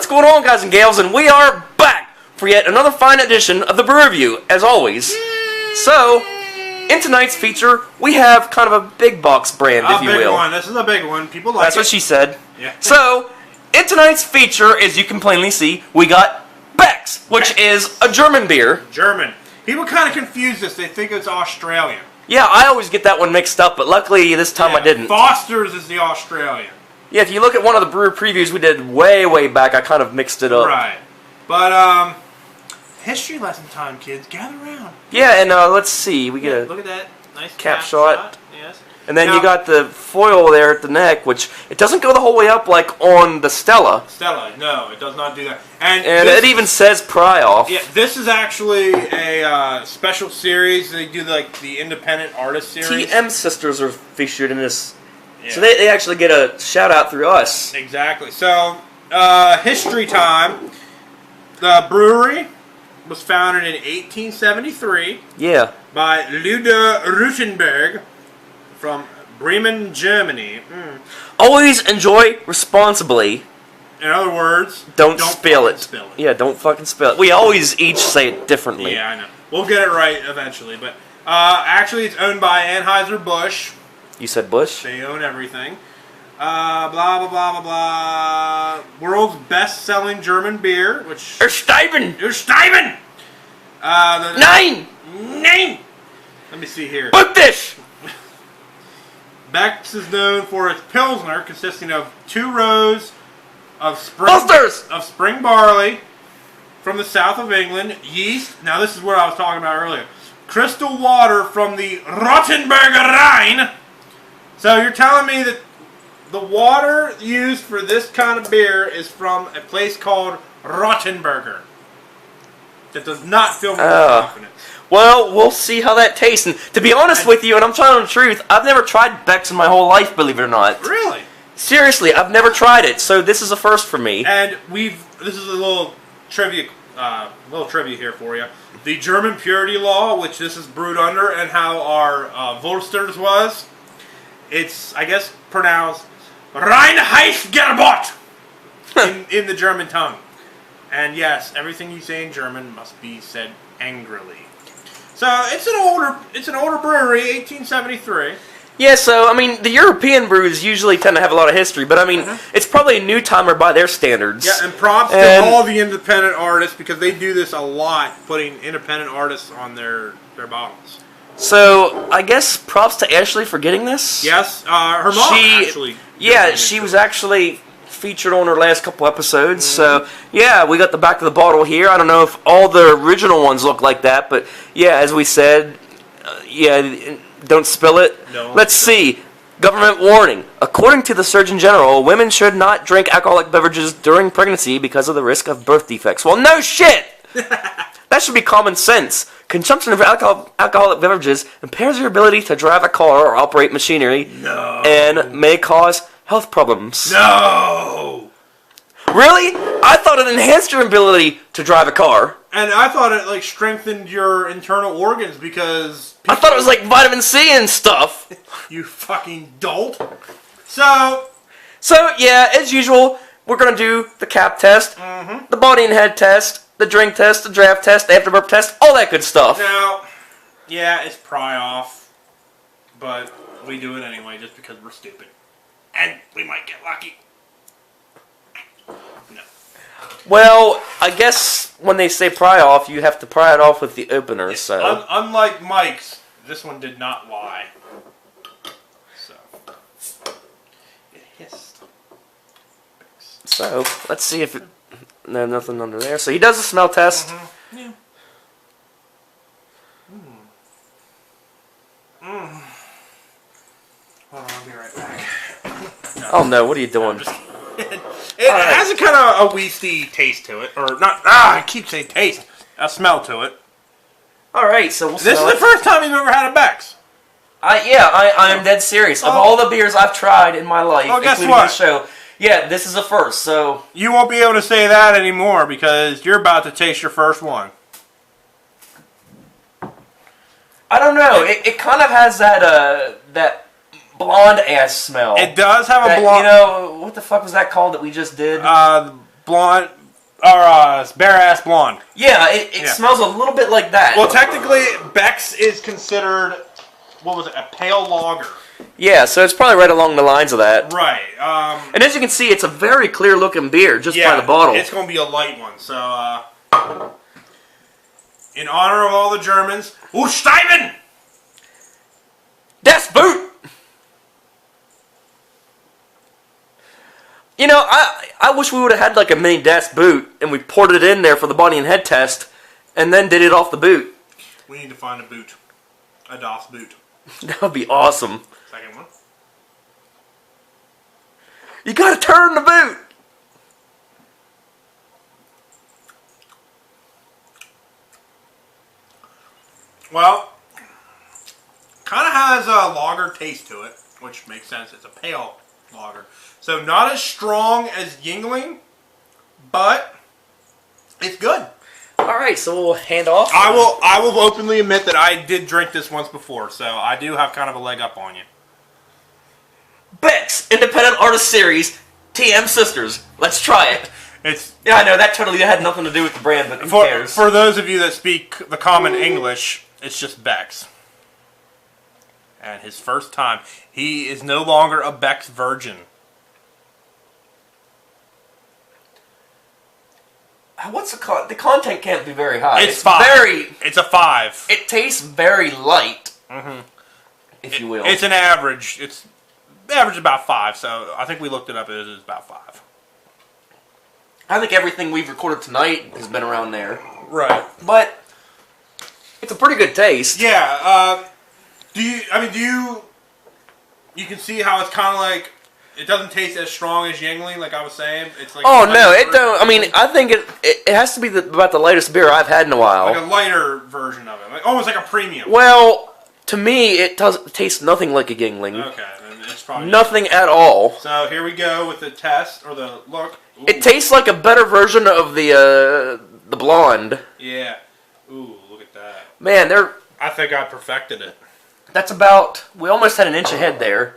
going on, guys and gals? And we are back for yet another fine edition of the Brew Review, as always. So, in tonight's feature, we have kind of a big box brand, if you will. A big one. This is a big one. People like it. That's what she said. Yeah. So, in tonight's feature, as you can plainly see, we got Becks, which is a German beer. German. People kind of confuse this. They think it's Australian. Yeah, I always get that one mixed up, but luckily this time I didn't. Foster's is the Australian. Yeah, if you look at one of the brewer previews we did way back, I kind of mixed it up. Right. But, history lesson time, kids. Gather around. Yeah, and let's see. We get a look at that. Nice cap shot. Yes. And then you got the foil there at the neck, which it doesn't go the whole way up like on the Stella. Stella, no, it does not do that. And it even says pry off. Yeah, this is actually a special series. They do like the independent artist series. TM Sisters are featured in this. Yeah. So they actually get a shout out through us. Exactly. So, history time. The brewery was founded in 1873. Yeah. By Luder Rutenberg from Bremen, Germany. Always enjoy responsibly. In other words, don't spill it. Yeah, don't fucking spill it. We always each say it differently. Yeah, I know. We'll get it right eventually. But actually, it's owned by Anheuser-Busch. You said Bush? They own everything. Blah, blah, blah, blah, blah. World's best-selling German beer, which... Ersteiben! Ersteiben! Nine! Let me see here. Book this! Becks is known for its Pilsner, consisting of 2 rows of spring barley from the south of England, yeast. Now, this is what I was talking about earlier. Crystal water from the Rottenberger Rhine. So, you're telling me that the water used for this kind of beer is from a place called Rottenberger. That does not fill me with confidence. Well, we'll see how that tastes. And to be honest with you, and I'm telling the truth, I've never tried Beck's in my whole life, believe it or not. Really? Seriously, I've never tried it, so this is a first for me. And this is a little trivia here for you. The German purity law, which this is brewed under, and how our Wolsters was, it's, I guess, pronounced Reinheitsgebot in the German tongue. And yes, everything you say in German must be said angrily. So it's an older brewery, 1873. Yeah, so I mean, the European brews usually tend to have a lot of history, but I mean, it's probably a new timer by their standards. Yeah, and props to all the independent artists because they do this a lot, putting independent artists on their bottles. So I guess props to Ashley for getting this. Yes, her mom actually. Yeah, she was actually featured on her last couple episodes. So yeah, we got the back of the bottle here. I don't know if all the original ones look like that, but yeah, as we said, don't spill it. No. Let's see. Government warning. According to the Surgeon General, women should not drink alcoholic beverages during pregnancy because of the risk of birth defects. Well, no shit! That should be common sense. Consumption of alcoholic beverages impairs your ability to drive a car or operate machinery and may cause health problems. No! Really? I thought it enhanced your ability to drive a car. And I thought it, like, strengthened your internal organs because... I thought it was like vitamin C and stuff. You fucking dolt. So, yeah, as usual, we're going to do the cap test, the body and head test, the drink test, the draft test, the after burp test, all that good stuff. Now, yeah, it's pry off, but we do it anyway just because we're stupid. And we might get lucky. No. Well, I guess when they say pry off, you have to pry it off with the opener, so... Unlike Mike's, this one did not lie. So, it hissed. So, let's see if it... No, nothing under there. So he does a smell test. Yeah. Hold on, I'll be right back. No. Oh no, what are you doing? It has a kind of a weasty taste to it. Or not, I keep saying taste. A smell to it. Alright, so we'll smell This is the first time you've ever had a Becks. I am dead serious. Of all the beers I've tried in my life, including this show, yeah, this is the first, so... You won't be able to say that anymore because you're about to taste your first one. I don't know. It kind of has that blonde-ass smell. It does have a blonde... You know, what the fuck was that called that we just did? Blonde... Bare Ass Blonde. Yeah, it smells a little bit like that. Well, technically, Becks is considered, what was it, a pale lager. Yeah, so it's probably right along the lines of that. Right. And as you can see, it's a very clear-looking beer just by the bottle. It's going to be a light one. So, in honor of all the Germans, Steiben! Das Boot! You know, I wish we would have had like a mini Das Boot and we poured it in there for the body and head test and then did it off the boot. We need to find a boot. A Das Boot. That would be awesome. Second one. You gotta turn the boot! Well, kind of has a lager taste to it, which makes sense. It's a pale lager. So not as strong as Yingling, but it's good. Alright, so we'll hand off. I will openly admit that I did drink this once before, so I do have kind of a leg up on you. Becks Independent Artist Series TM Sisters. Let's try it. Yeah, I know, that totally had nothing to do with the brand, but who cares? For those of you that speak the common English, it's just Becks. And his first time. He is no longer a Becks virgin. What's the content can't be very high. It's 5. It's a 5. It tastes very light, if you will. It's an average. It's average about 5. So I think we looked it up. It is about 5. I think everything we've recorded tonight has been around there. Right. But it's a pretty good taste. Yeah. You can see how it's kind of like. It doesn't taste as strong as Yingling, like I was saying. It's like no, it don't. I mean, I think it has to be about the lightest beer I've had in a while. Like a lighter version of it, almost like a premium. Well, to me, it tastes nothing like a Yingling. Okay, then it's probably nothing at all. So here we go with the test or the look. Ooh. It tastes like a better version of the blonde. Yeah. Ooh, look at that. Man, I think I perfected it. That's about. We almost had an inch ahead there.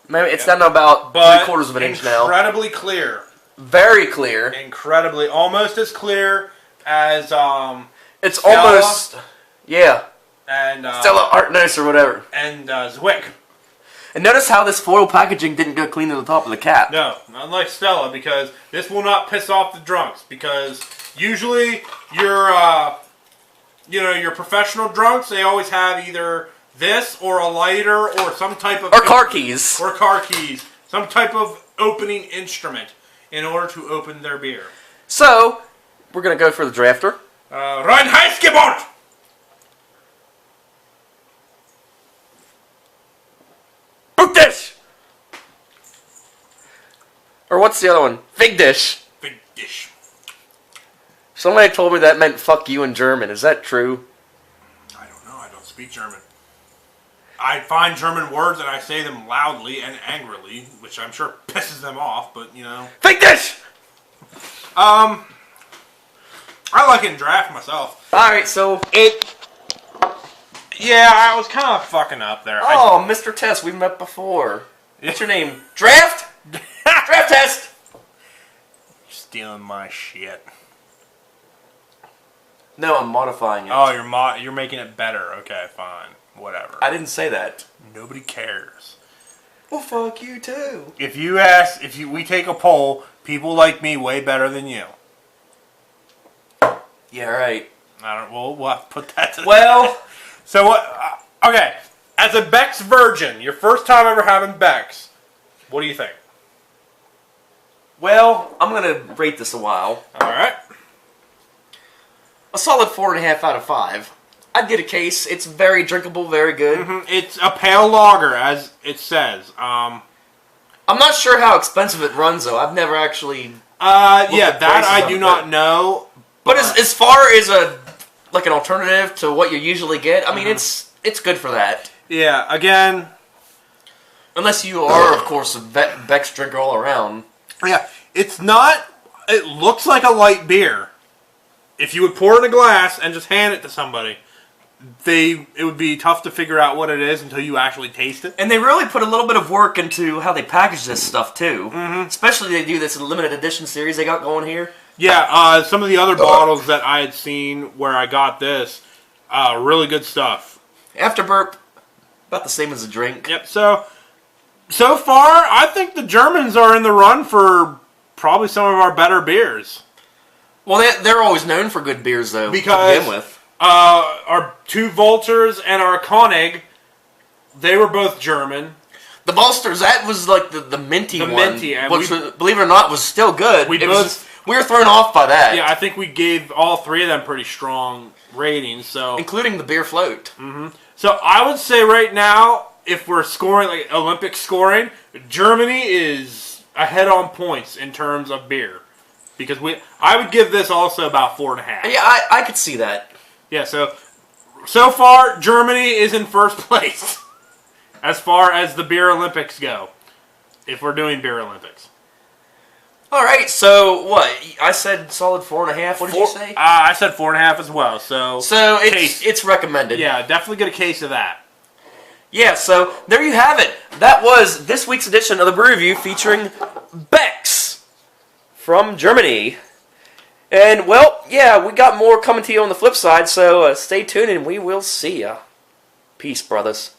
Maybe it's down to about 3/4 of an inch now. Incredibly clear. Very clear. Incredibly, almost as clear as It's Stella, almost and Stella Artnos or whatever. And Zwick. And notice how this foil packaging didn't go clean to the top of the cap. No, unlike Stella, because this will not piss off the drunks. Because usually your professional drunks, they always have either this or a lighter or some type of car keys. Or car keys. Some type of opening instrument in order to open their beer. So, we're going to go for the drafter. Reinheitsgebot! Boot dish! Or what's the other one? Fig dish. Fig dish. Somebody told me that meant fuck you in German. Is that true? I don't know. I don't speak German. I find German words and I say them loudly and angrily, which I'm sure pisses them off, but, you know. Fake this! I like it in draft myself. Alright, so... Yeah, I was kind of fucking up there. Oh, Mr. Test, we've met before. What's your name? Draft? Draft Test! Stealing my shit. No, I'm modifying it. Oh, you're making it better. Okay, fine. Whatever. I didn't say that. Nobody cares. Well, fuck you too. If we take a poll, people like me way better than you. Yeah, right. We'll have to put that to Well. So what? Okay, as a Becks virgin, your first time ever having Becks, what do you think? Well, I'm gonna rate this a while. All right. A solid 4.5 out of 5. I'd get a case. It's very drinkable, very good. Mm-hmm. It's a pale lager, as it says. I'm not sure how expensive it runs, though. I've never actually. I do not know. But as far as an alternative to what you usually get, I mean, it's good for that. Yeah. Again, unless you are, of course, a Beck's drinker all around. Yeah, it's not. It looks like a light beer. If you would pour it in a glass and just hand it to somebody, it would be tough to figure out what it is until you actually taste it. And they really put a little bit of work into how they package this stuff, too. Mm-hmm. Especially they do this limited edition series they got going here. Yeah, some of the other bottles that I had seen where I got this, really good stuff. After burp, about the same as a drink. Yep. So far, I think the Germans are in the run for probably some of our better beers. Well, they're always known for good beers, though. Because to begin with. Our two Vultures and our Koenig, they were both German. The Vulsters, that was like the minty one. Minty, which, believe it or not, was still good. We were thrown off by that. Yeah, I think we gave all three of them pretty strong ratings. So including the beer float. Mm-hmm. So I would say right now, if we're scoring, like Olympic scoring, Germany is ahead on points in terms of beer. Because I would give this also about 4.5. Yeah, I could see that. Yeah, so far, Germany is in first place as far as the Beer Olympics go, if we're doing Beer Olympics. All right, so what? I said solid 4.5. What did you say? I said 4.5 as well. So it's recommended. Yeah, definitely get a case of that. Yeah, so there you have it. That was this week's edition of the Brew Review featuring Becks from Germany. And, well, yeah, we got more coming to you on the flip side, so stay tuned and we will see ya. Peace, brothers.